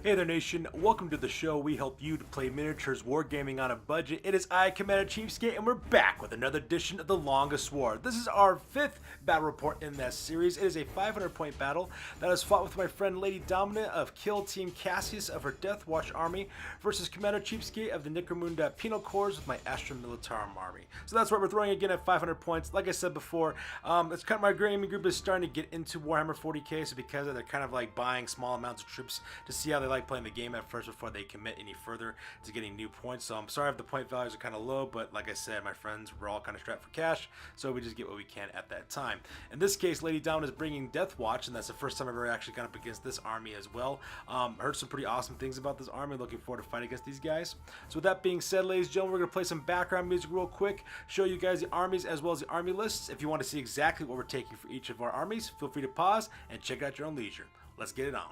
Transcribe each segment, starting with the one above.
Hey there nation, welcome to the show. We help you to play miniatures wargaming on a budget. It is I, Commander CheapSkate, and we're back with another edition of The Longest War. This is our 5th battle report in this series. It is a 500 point battle that is fought with my friend Lady Domina of Kill Team Cassius of her Deathwatch army versus Commander CheapSkate of the Necromundan Penal Corps with my Astra Militarum army. So that's what we're throwing again at 500 points. Like I said before, it's kind of my gaming group is starting to get into Warhammer 40k, so because of they're kind of like buying small amounts of troops to see how they like playing the game at first before they commit any further to getting new points. So I'm sorry if the point values are kind of low, but like I said, my friends, we're all kind of strapped for cash, so we just get what we can at that time. In this case, Lady Down is bringing Deathwatch, and that's the first time I've ever actually gone up against this army as well. Heard some pretty awesome things about this army. Looking forward to fight against these guys. So with that being said, ladies and gentlemen, we're going to play some background music real quick, show you guys the armies as well as the army lists. If you want to see exactly what we're taking for each of our armies, feel free to pause and check it out at your own leisure. Let's get it on.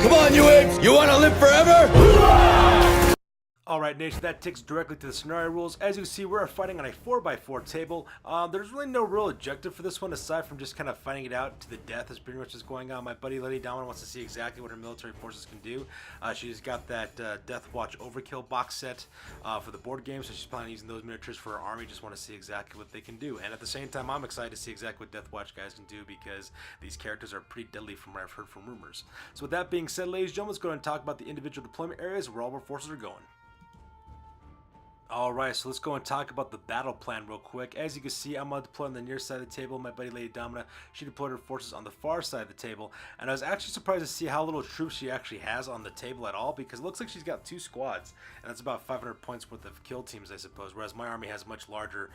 Come on, you apes! You want to live forever? Alright nation, that takes directly to the scenario rules. As you can see, we're fighting on a 4x4 table. There's really no real objective for this one aside from just kind of fighting it out to the death is pretty much what's going on. My buddy Lady Domina wants to see exactly what her military forces can do. She's got that Deathwatch Overkill box set for the board game, so she's planning on using those miniatures for her army. Just want to see exactly what they can do. And at the same time, I'm excited to see exactly what Deathwatch guys can do because these characters are pretty deadly from what I've heard from rumors. So with that being said, ladies and gentlemen, let's go ahead and talk about the individual deployment areas where all of our forces are going. Alright, so let's go and talk about the battle plan real quick. As you can see, I'm going to deploy on the near side of the table. My buddy Lady Domina, she deployed her forces on the far side of the table. And I was actually surprised to see how little troops she actually has on the table at all, because it looks like she's got 2 squads. And that's about 500 points worth of kill teams, I suppose, whereas my army has much larger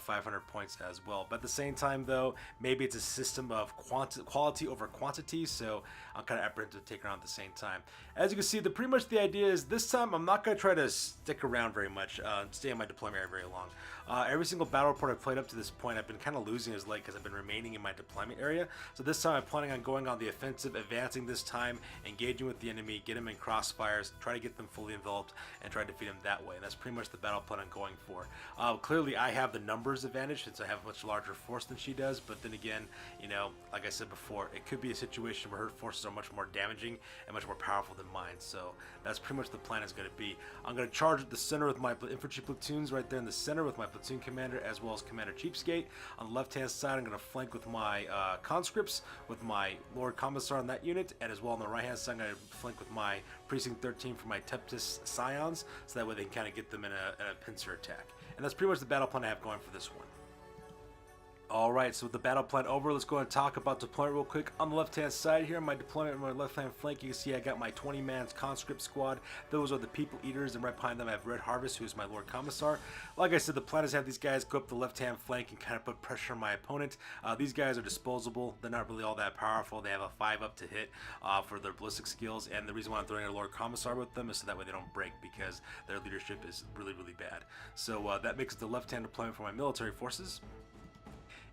500 points as well. But at the same time, though, maybe it's a system of quality over quantity, so I'm kind of apprehensive to take her on at the same time. As you can see, pretty much the idea is this time I'm not going to try to stick around very much. Stay in my deployment area very long. Every single battle report I've played up to this point, I've been kind of losing as late because I've been remaining in my deployment area. So this time I'm planning on going on the offensive, advancing this time, engaging with the enemy, get them in crossfires, try to get them fully enveloped, and try to defeat them that way. And that's pretty much the battle plan I'm going for. Clearly, I have the numbers advantage since I have a much larger force than she does. But then again, you know, like I said before, it could be a situation where her forces are much more damaging and much more powerful than mine. So that's pretty much the plan is going to be. I'm going to charge at the center with my infantry platoons right there in the center with my platoon commander as well as Commander CheapSkate. On the left hand side, I'm going to flank with my conscripts with my Lord Commissar on that unit, and as well on the right hand side I'm going to flank with my Precinct 13 for my Adeptus Astartes, so that way they can kind of get them in a pincer attack. And that's pretty much the battle plan I have going for this one. Alright, so with the battle plan over, let's go and talk about deployment real quick. On the left-hand side here, my deployment on my left-hand flank, you can see I got my 20-man conscript squad. Those are the people eaters, and right behind them I have Red Harvest, who is my Lord Commissar. Like I said, the plan is to have these guys go up the left-hand flank and kind of put pressure on my opponent. These guys are disposable. They're not really all that powerful. They have a 5-up to hit for their ballistic skills, and the reason why I'm throwing a Lord Commissar with them is so that way they don't break, because their leadership is really, really bad. So that makes it the left-hand deployment for my military forces.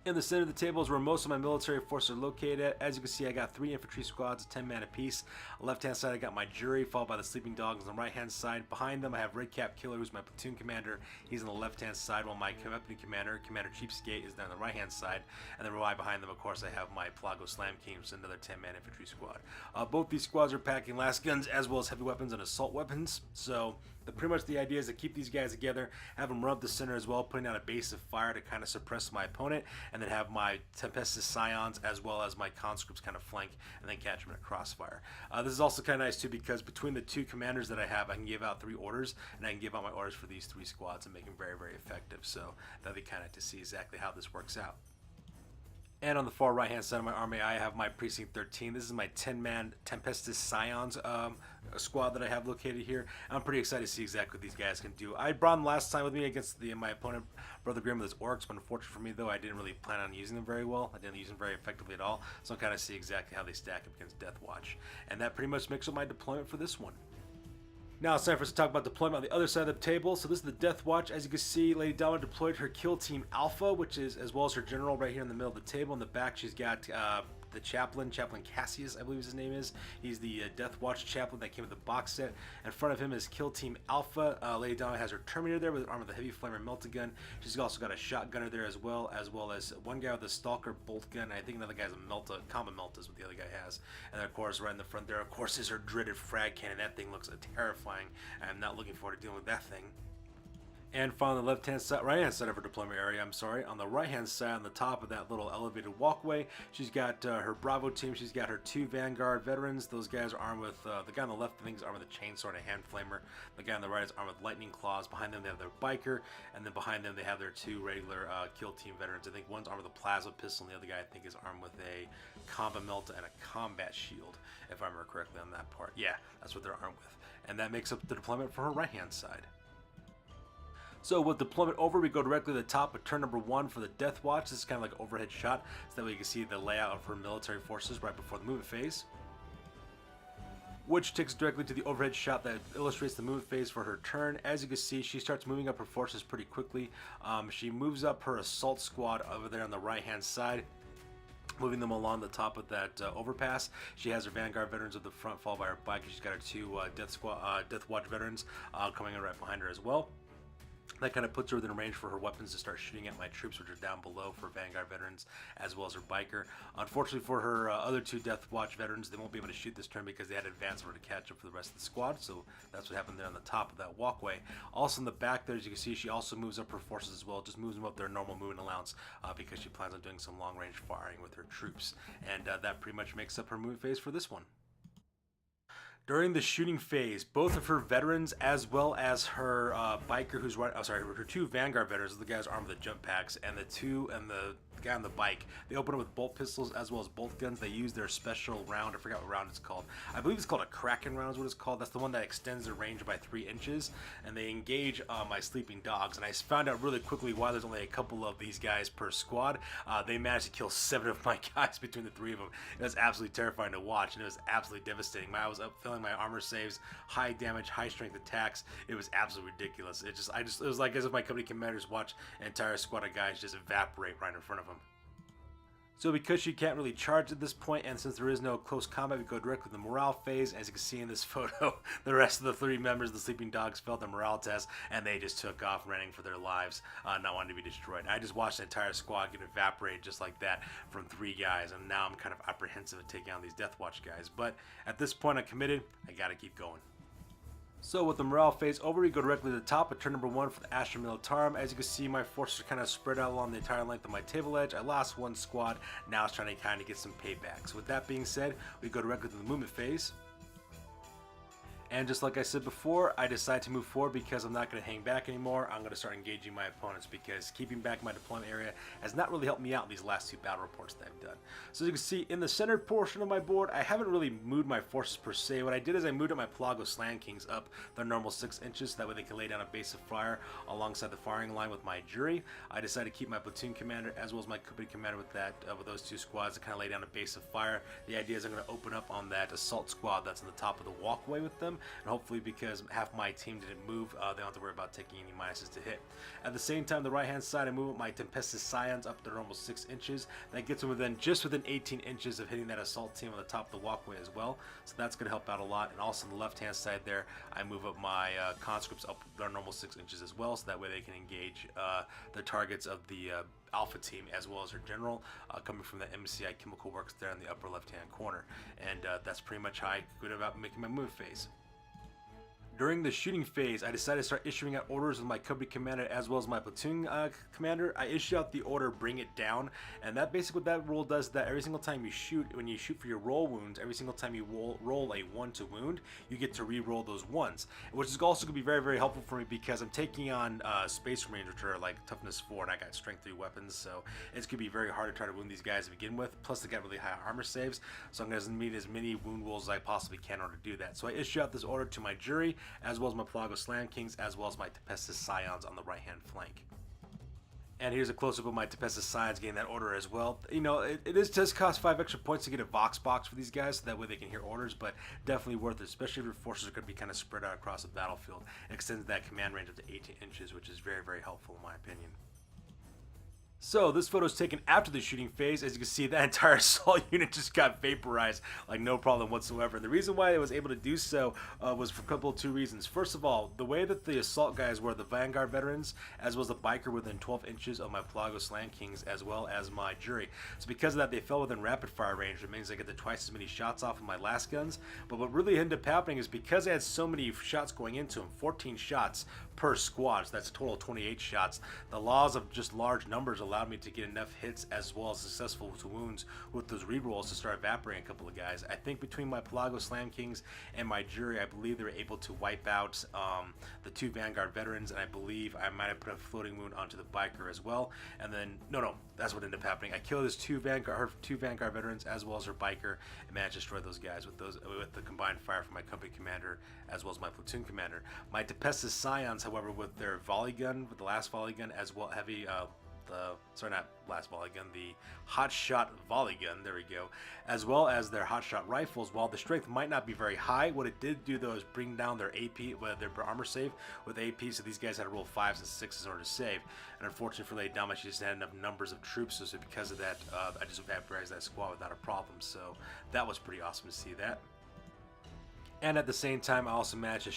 In the center of the table is where most of my military forces are located at. As you can see, I got 3 infantry squads, 10 man apiece. On the left-hand side, I got my jury, followed by the sleeping dogs. On the right-hand side, behind them, I have Red Cap Killer, who's my platoon commander. He's on the left-hand side, while my company commander, Commander CheapSkate, is down on the right-hand side. And then right behind them, of course, I have my Plago Slam King, which is another 10-man infantry squad. Both these squads are packing last guns as well as heavy weapons and assault weapons. So pretty much the idea is to keep these guys together, have them run up the center as well, putting out a base of fire to kind of suppress my opponent, and then have my Tempestus Scions as well as my conscripts kind of flank and then catch them in a crossfire. This is also kind of nice too, because between the 2 commanders that I have, I can give out 3 orders, and I can give out my orders for these 3 squads and make them very, very effective. So that'll be kind of to see exactly how this works out. And on the far right-hand side of my army, I have my Precinct 13. This is my 10-man Tempestus Scions squad that I have located here. I'm pretty excited to see exactly what these guys can do. I brought them last time with me against my opponent, Brother Grimm, with his orcs, but unfortunately for me, though, I didn't really plan on using them very well. I didn't use them very effectively at all, so I'm kind of see exactly how they stack up against Deathwatch. And that pretty much makes up my deployment for this one. Now it's time for us to talk about deployment on the other side of the table. So this is the Deathwatch. As you can see, Lady Dama deployed her Kill Team Alpha, which is as well as her general right here in the middle of the table. In the back, she's got the Chaplain Cassius, I believe his name is. He's the Deathwatch Chaplain that came with the box set. In front of him is Kill Team Alpha. Lady Dama has her Terminator there with an arm with a heavy flamer melta-gun. She's also got a shotgunner there as well as one guy with a Stalker bolt gun. I think another guy's a combo melta is what the other guy has. And then, of course, right in the front there, of course, is her dreaded frag cannon. That thing looks terrifying. I'm not looking forward to dealing with that thing. And finally, on the left-hand side, right-hand side of her deployment area, on the right-hand side, on the top of that little elevated walkway, she's got her Bravo team. She's got her 2 Vanguard veterans. Those guys are armed with, the guy on the left, I think, is armed with a chainsaw and a hand flamer. The guy on the right is armed with lightning claws. Behind them, they have their biker, and then behind them, they have their 2 regular kill team veterans. I think one's armed with a plasma pistol, and the other guy, I think, is armed with a combat melta and a combat shield, if I remember correctly on that part. Yeah, that's what they're armed with. And that makes up the deployment for her right-hand side. So with deployment over, we go directly to the top of turn number 1 for the Deathwatch. This is kind of like an overhead shot, so that way you can see the layout of her military forces right before the movement phase. Which takes directly to the overhead shot that illustrates the movement phase for her turn. As you can see, she starts moving up her forces pretty quickly. She moves up her assault squad over there on the right-hand side, moving them along the top of that overpass. She has her Vanguard veterans at the front, followed by her biker. She's got her 2 Deathwatch veterans coming in right behind her as well. That kind of puts her within range for her weapons to start shooting at my troops, which are down below for Vanguard veterans, as well as her biker. Unfortunately for her other 2 Deathwatch veterans, they won't be able to shoot this turn because they had advanced order to catch up for the rest of the squad, so that's what happened there on the top of that walkway. Also in the back there, as you can see, she also moves up her forces as well, just moves them up their normal movement allowance because she plans on doing some long-range firing with her troops. And that pretty much makes up her movement phase for this one. During the shooting phase, both of her veterans as well as her biker, who's right, her 2 Vanguard veterans, the guys armed with the jump packs, and the guy on the bike, they open it with bolt pistols as well as bolt guns. They use their special round. I forgot what round it's called. I believe it's called a Kraken round is what it's called. That's the one that extends the range by 3 inches, and they engage my sleeping dogs. And I found out really quickly why there's only a couple of these guys per squad. They managed to kill 7 of my guys between the 3 of them. It was absolutely terrifying to watch, and it was absolutely devastating. I was up filling my armor saves, high damage, high strength attacks. It was absolutely ridiculous. It was like as if my company commanders watch an entire squad of guys just evaporate right in front of them. So because she can't really charge at this point, and since there is no close combat, we go directly to the morale phase. As you can see in this photo, the rest of the 3 members of the Sleeping Dogs failed the morale test, and they just took off running for their lives, not wanting to be destroyed. I just watched the entire squad get evaporated just like that from 3 guys, and now I'm kind of apprehensive of taking on these Deathwatch guys. But at this point, I'm committed. I gotta keep going. So with the morale phase over, we go directly to the top of turn number 1 for the Astra Militarum. As you can see, my forces are kind of spread out along the entire length of my table edge. I lost 1 squad. Now it's trying to kind of get some payback. So with that being said, we go directly to the movement phase. And just like I said before, I decided to move forward because I'm not going to hang back anymore. I'm going to start engaging my opponents because keeping back my deployment area has not really helped me out in these last 2 battle reports that I've done. So as you can see, in the centered portion of my board, I haven't really moved my forces per se. What I did is I moved up my Pelagos Land Kings up their normal 6 inches. So that way they can lay down a base of fire alongside the firing line with my jury. I decided to keep my platoon commander as well as my company commander with those 2 squads to kind of lay down a base of fire. The idea is I'm going to open up on that assault squad that's on the top of the walkway with them. And hopefully, because half my team didn't move, they don't have to worry about taking any minuses to hit. At the same time, the right hand side, I move up my Tempestus Scions up to almost 6 inches. That gets them just within 18 inches of hitting that assault team on the top of the walkway as well. So that's going to help out a lot. And also on the left hand side there, I move up my conscripts up their normal 6 inches as well. So that way they can engage the targets of the Alpha team as well as her general coming from the MCI Chemical Works there in the upper left hand corner. And that's pretty much how I go about making my move phase. During the shooting phase, I decided to start issuing out orders with my company commander as well as my platoon commander. I issue out the order, bring it down, and that basically what that rule does is that every single time you shoot, when you shoot for your roll wounds, every single time you roll a 1 to wound, you get to re-roll those 1s, which is also going to be very, very helpful for me because I'm taking on Space Marines, which are like toughness 4, and I got strength 3 weapons, so it's going to be very hard to try to wound these guys to begin with. Plus, they got really high armor saves, so I'm going to need as many wound rolls as I possibly can in order to do that. So I issue out this order to my jury, as well as my Pelagos Land Kings, as well as my Tempestus Scions on the right hand flank. And here's a close-up of my Tempestus Scions getting that order as well. You know, it does cost 5 extra points to get a Vox box for these guys, so that way they can hear orders, but definitely worth it, especially if your forces are going to be kind of spread out across the battlefield. It extends that command range up to 18 inches, which is very, very helpful in my opinion. So this photo is taken after the shooting phase. As you can see, that entire assault unit just got vaporized like no problem whatsoever. And the reason why I was able to do so was for a 2 reasons. First of all, the way that the assault guys were the Vanguard veterans, as well as the biker within 12 inches of my Pelagos Land Kings, as well as my jury. So because of that, they fell within rapid fire range. It means I get the twice as many shots off of my last guns. But what really ended up happening is because I had so many shots going into them, 14 shots per squad, so that's a total of 28 shots. The laws of just large numbers allowed me to get enough hits as well as successful to wounds with those rerolls to start evaporating a couple of guys. I think between my Pelagos Land Kings and my jury, I believe they were able to wipe out the 2 Vanguard veterans, and I believe I might have put a floating wound onto the biker as well. And then no, that's what ended up happening. I killed his 2 Vanguard veterans as well as her biker, and managed to destroy those guys with the combined fire from my company commander as well as my platoon commander. My Tempestus Scions, however, with their volley gun, with the last volley gun, as well heavy the hot shot volley gun, there we go, as well as their hot shot rifles. While the strength might not be very high, what it did do though is bring down their AP, their armor save with AP, so these guys had to roll 5s and 6s in order to save. And unfortunately for Lady Dama, she just had enough numbers of troops, so because of that, I just vaporized that squad without a problem. So that was pretty awesome to see that. And at the same time, I also managed to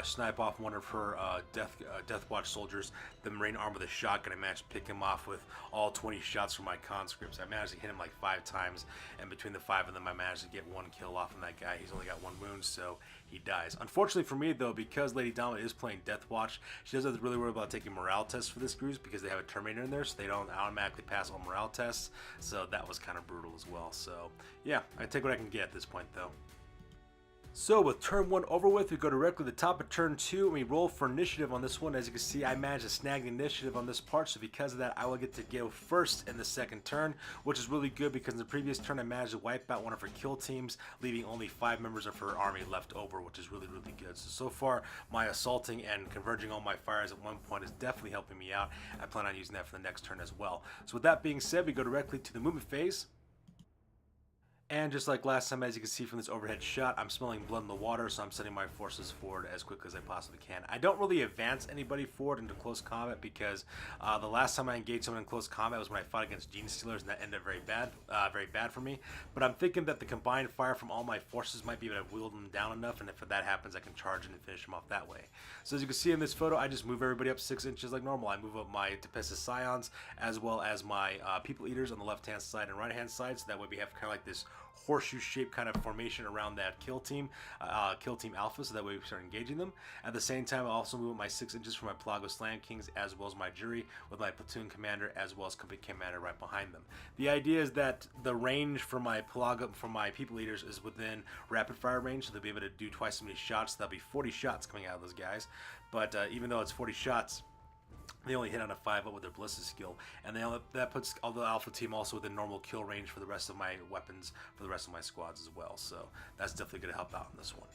snipe off one of her Deathwatch soldiers, the Marine arm with a shotgun. I managed to pick him off with all 20 shots from my conscripts. I managed to hit him like 5 times, and between the 5 of them, I managed to get 1 kill off on that guy. He's only got 1 wound, so he dies. Unfortunately for me, though, because Lady Dama is playing Deathwatch, she doesn't have to really worry about taking morale tests for this group because they have a Terminator in there, so they don't automatically pass all morale tests. So that was kind of brutal as well. So yeah, I take what I can get at this point, though. So with turn 1 over with, we go directly to the top of turn 2 and we roll for initiative on this one. As you can see, I managed to snag the initiative on this part, so because of that, I will get to go first in the second turn, which is really good because in the previous turn I managed to wipe out one of her kill teams, leaving only 5 members of her army left over, which is really, really good. So far, my assaulting and converging all my fires at one point is definitely helping me out. I plan on using that for the next turn as well. So with that being said, we go directly to the movement phase. And just like last time, as you can see from this overhead shot, I'm smelling blood in the water, so I'm sending my forces forward as quickly as I possibly can. I don't really advance anybody forward into close combat because the last time I engaged someone in close combat was when I fought against Gene Stealers, and that ended very bad for me. But I'm thinking that the combined fire from all my forces might be able to wield them down enough, and if that happens, I can charge in and finish them off that way. So as you can see in this photo, I just move everybody up 6 inches like normal. I move up my Tempestus Scions as well as my People Eaters on the left-hand side and right-hand side, so that way we have kind of like this horseshoe shaped kind of formation around that kill team alpha, so that way we start engaging them. At the same time, I also move my 6 inches for my Pelago Slam Kings as well as my jury, with my platoon commander as well as company commander right behind them. The idea is that the range for my people leaders is within rapid fire range, so they'll be able to do twice as many shots. That'll be 40 shots coming out of those guys. But even though it's 40 shots, they only hit on a 5-0 with their ballistic skill, and that puts all the alpha team also within normal kill range for the rest of my weapons for the rest of my squads as well. So that's definitely going to help out in this one.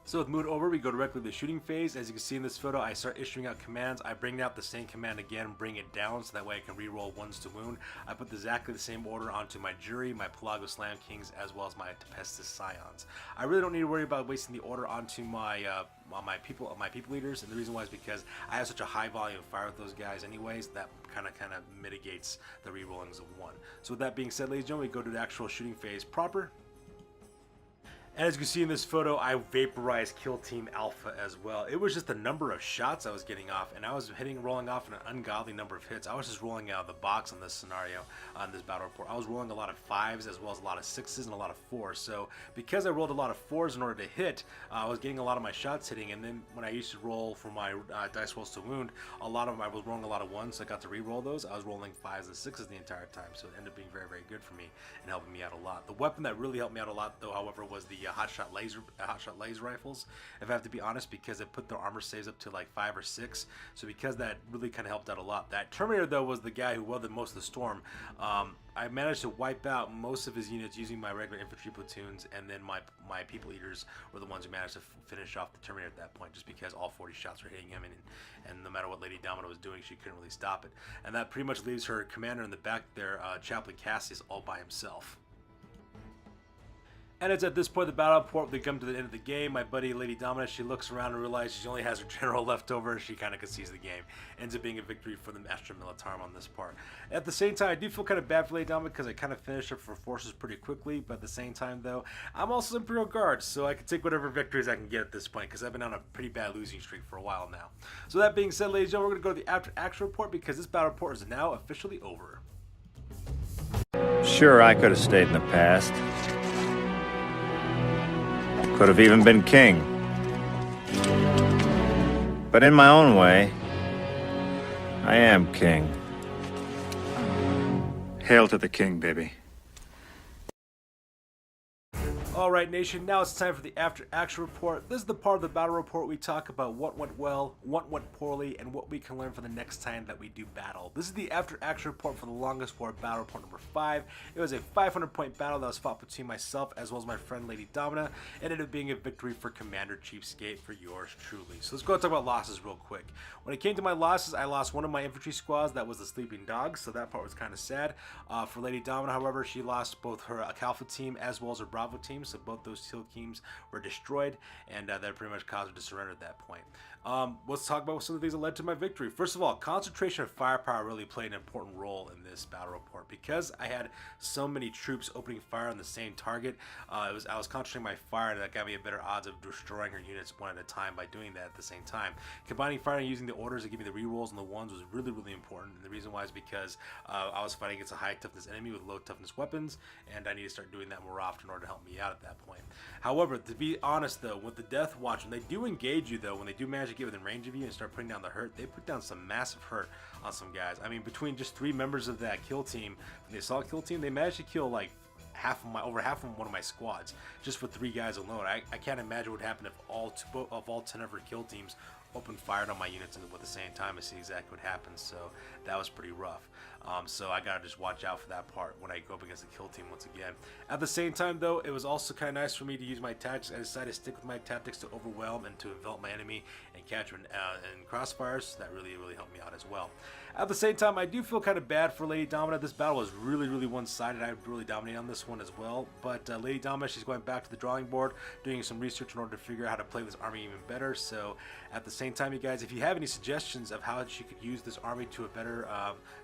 So with mood over, we go directly to the shooting phase. As you can see in this photo, I start issuing out commands. I bring out the same command again, bring it down, so that way I can reroll ones to wound. I put exactly the same order onto my jury, my Pelago Slam Kings, as well as my Tempestus Scions. I really don't need to worry about wasting the order onto my people leaders, and the reason why is because I have such a high volume of fire with those guys anyways, that kind of mitigates the rerollings of one. So with that being said, ladies and gentlemen, we go to the actual shooting phase proper. And as you can see in this photo, I vaporized Kill Team Alpha as well. It was just the number of shots I was getting off, and I was rolling off an ungodly number of hits. I was just rolling out of the box on this scenario, on this battle report. I was rolling a lot of 5s as well as a lot of 6s and a lot of 4s. So because I rolled a lot of 4s in order to hit, I was getting a lot of my shots hitting. And then when I used to roll for my dice rolls to wound, I was rolling a lot of 1s, so I got to re-roll those. I was rolling 5s and 6s the entire time, so it ended up being very, very good for me and helping me out a lot. The weapon that really helped me out a lot, though, however, was the hotshot laser rifles, if I have to be honest, because it put their armor saves up to like 5 or 6. So because that really kind of helped out a lot. That Terminator, though, was the guy who weathered most of the storm. I managed to wipe out most of his units using my regular infantry platoons, and then my people eaters were the ones who managed to finish off the Terminator at that point, just because all 40 shots were hitting him, and no matter what Lady Domino was doing, she couldn't really stop it. And that pretty much leaves her commander in the back there, Chaplain Cassius, all by himself. And it's at this point the battle report, they come to the end of the game. My buddy Lady Domina, she looks around and realizes she only has her general left over. She kind of concedes the game. Ends up being a victory for the Astra Militarum on this part. At the same time, I do feel kind of bad for Lady Domina because I kind of finished up for forces pretty quickly. But at the same time, though, I'm also Imperial Guard, so I can take whatever victories I can get at this point because I've been on a pretty bad losing streak for a while now. So that being said, ladies and gentlemen, we're going to go to the after action report because this battle report is now officially over. Sure, I could have stayed in the past. Could have even been king. But in my own way, I am king. Hail to the king, baby. Alright, nation, now it's time for the after action report. This is the part of the battle report we talk about what went well, what went poorly, and what we can learn for the next time that we do battle. This is the after action report for the longest war battle report number 5. It was a 500-point battle that was fought between myself as well as my friend Lady Domina, and ended up being a victory for Commander CheapSkate, for yours truly. So let's go talk about losses real quick. When it came to my losses, I lost one of my infantry squads, that was the Sleeping Dogs, so that part was kind of sad. For Lady Domina, however, she lost both her Alpha team as well as her Bravo team. So both those teal teams were destroyed, and that pretty much caused her to surrender at that point. Let's talk about some of the things that led to my victory. First of all, concentration of firepower really played an important role in this battle report because I had so many troops opening fire on the same target. I was concentrating my fire, and that got me a better odds of destroying her units one at a time by doing that at the same time. Combining fire and using the orders to give me the rerolls and the ones was really, really important. And the reason why is because I was fighting against a high toughness enemy with low toughness weapons, and I need to start doing that more often in order to help me out at that point. However, to be honest though, with the Deathwatch, when they do engage you though, when they do manage to get within range of you and start putting down the hurt, they put down some massive hurt on some guys. I mean, between just 3 members of that kill team, the assault kill team, they managed to kill like over half of one of my squads just for 3 guys alone. I can't imagine what would happen if all 10 of her kill teams opened fire on my units at the same time. I see exactly what happened, so that was pretty rough. So I gotta just watch out for that part when I go up against the kill team once again. At the same time though, it was also kind of nice for me to use my tactics. I decided to stick with my tactics to overwhelm and to envelop my enemy and catch him in crossfires. So that really, really helped me out as well. At the same time, I do feel kind of bad for Lady Domina. This battle was really, really one-sided. I really dominated on this one as well. But Lady Domina, she's going back to the drawing board, doing some research in order to figure out how to play this army even better. So at the same time, you guys, if you have any suggestions of how she could use this army to a better,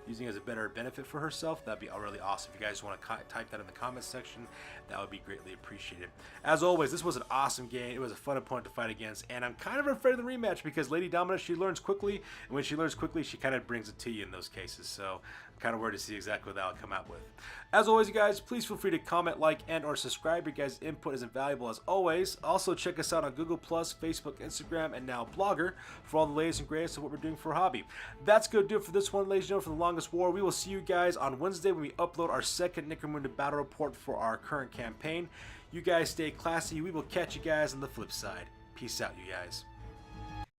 using it as a better benefit for herself, that'd be really awesome. If you guys want to type that in the comments section, that would be greatly appreciated. As always, this was an awesome game. It was a fun opponent to fight against, and I'm kind of afraid of the rematch because Lady Domina, she learns quickly, and when she learns quickly, she kind of brings it to you in those cases. So Kind of weird to see exactly what that'll come out with. As always, you guys, please feel free to comment, like, and or subscribe. Your guys' input is invaluable as always. Also, check us out on Google+, Facebook, Instagram, and now Blogger for all the latest and greatest of what we're doing for hobby. That's going to do it for this one, ladies and gentlemen, for The Longest War. We will see you guys on Wednesday when we upload our second Necromundan battle report for our current campaign. You guys stay classy. We will catch you guys on the flip side. Peace out, you guys.